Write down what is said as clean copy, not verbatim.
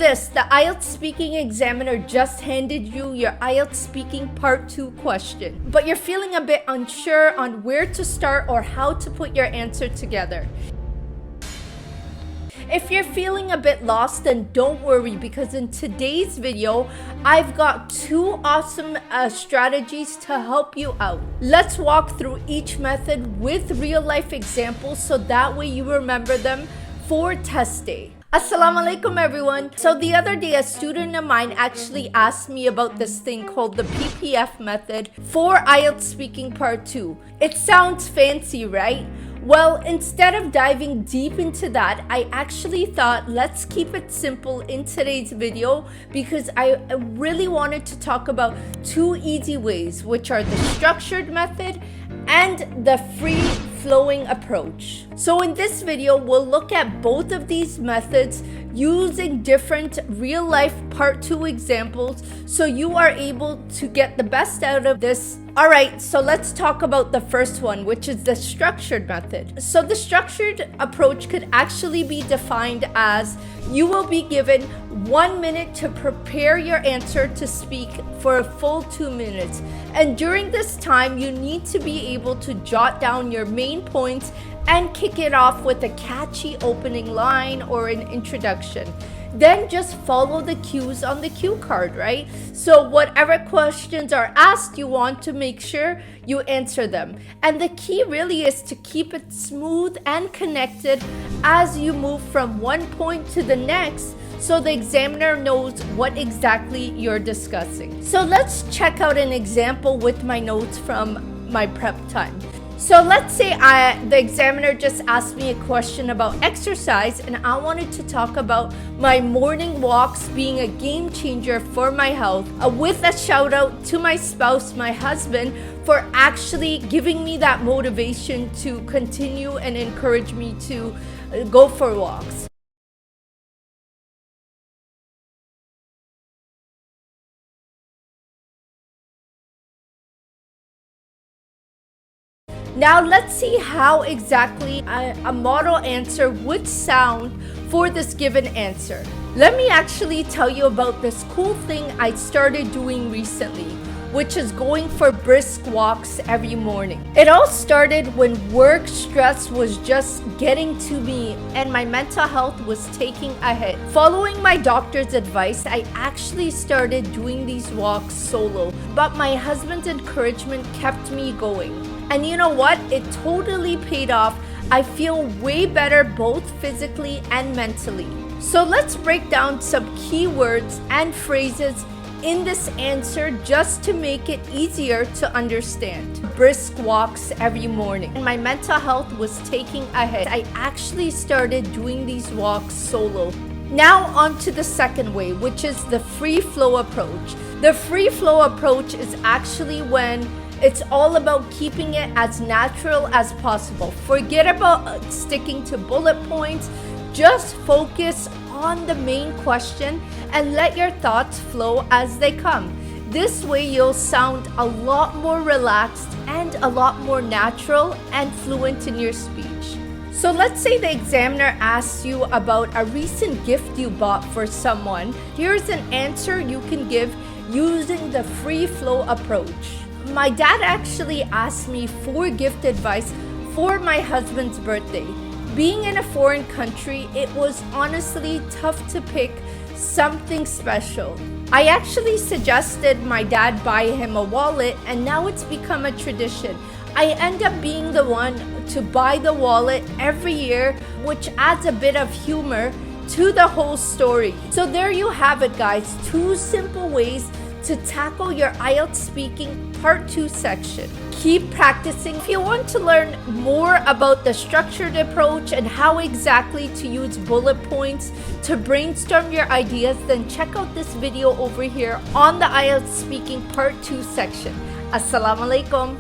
this, the IELTS speaking examiner just handed you your IELTS speaking part 2 question, but you're feeling a bit unsure on where to start or how to put your answer together. If you're feeling a bit lost, then don't worry, because in today's video, I've got 2 awesome strategies to help you out. Let's walk through each method with real life examples so that way you remember them for test day. Assalamu alaikum everyone. So the other day a student of mine actually asked me about this thing called the PPF method for IELTS speaking part 2. It sounds fancy, right? Well, instead of diving deep into that, I actually thought let's keep it simple in today's video because I really wanted to talk about 2 easy ways, which are the structured method and the free-flowing approach. So in this video, we'll look at both of these methods using different real-life part 2 examples so you are able to get the best out of this. Alright, so let's talk about the first one, which is the structured method. So the structured approach could actually be defined as you will be given 1 minute to prepare your answer to speak for a full 2 minutes. And during this time, you need to be able to jot down your main points and kick it off with a catchy opening line or an introduction. Then just follow the cues on the cue card, right? So whatever questions are asked, you want to make sure you answer them. And the key really is to keep it smooth and connected as you move from one point to the next, so the examiner knows what exactly you're discussing. So let's check out an example with my notes from my prep time. So let's say the examiner just asked me a question about exercise and I wanted to talk about my morning walks being a game changer for my health, with a shout out to my spouse, my husband, for actually giving me that motivation to continue and encourage me to go for walks. Now let's see how exactly a model answer would sound for this given answer. Let me actually tell you about this cool thing I started doing recently, which is going for brisk walks every morning. It all started when work stress was just getting to me and my mental health was taking a hit. Following my doctor's advice, I actually started doing these walks solo, but my husband's encouragement kept me going. And you know what? It totally paid off. I feel way better both physically and mentally. So let's break down some keywords and phrases in this answer just to make it easier to understand. Brisk walks every morning. And my mental health was taking a hit. I actually started doing these walks solo. Now on to the second way, which is the free flow approach. The free flow approach is actually when it's all about keeping it as natural as possible. Forget about sticking to bullet points. Just focus on the main question and let your thoughts flow as they come. This way you'll sound a lot more relaxed and a lot more natural and fluent in your speech. So let's say the examiner asks you about a recent gift you bought for someone. Here's an answer you can give using the free flow approach. My dad actually asked me for gift advice for my husband's birthday. Being in a foreign country, it was honestly tough to pick something special. I actually suggested my dad buy him a wallet, and now it's become a tradition. I end up being the one to buy the wallet every year, which adds a bit of humor to the whole story. So there you have it, guys. 2 simple ways to tackle your IELTS speaking part 2 section. Keep practicing. If you want to learn more about the structured approach and how exactly to use bullet points to brainstorm your ideas, then check out this video over here on the IELTS speaking part 2 section. Assalamu alaikum.